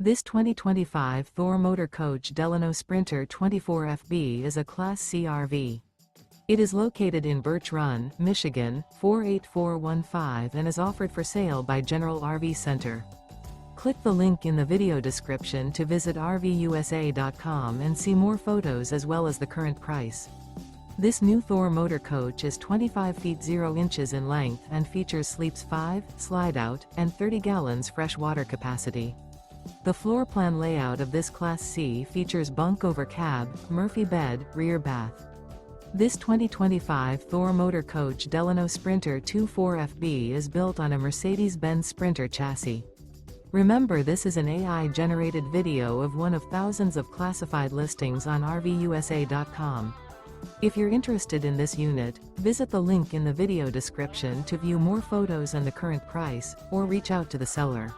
This 2025 Thor Motor Coach Delano Sprinter 24FB is a Class C RV. It is located in Birch Run, Michigan, 48415 and is offered for sale by General RV Center. Click the link in the video description to visit RVUSA.com and see more photos as well as the current price. This new Thor Motor Coach is 25 feet 0 inches in length and features sleeps 5, slide-out, and 30 gallons fresh water capacity. The floor plan layout of this Class C features bunk over cab, Murphy bed, rear bath. This 2025 Thor Motor Coach Delano Sprinter 24FB is built on a Mercedes-Benz Sprinter chassis. Remember, this is an AI-generated video of one of thousands of classified listings on RVUSA.com. If you're interested in this unit, visit the link in the video description to view more photos and the current price, or reach out to the seller.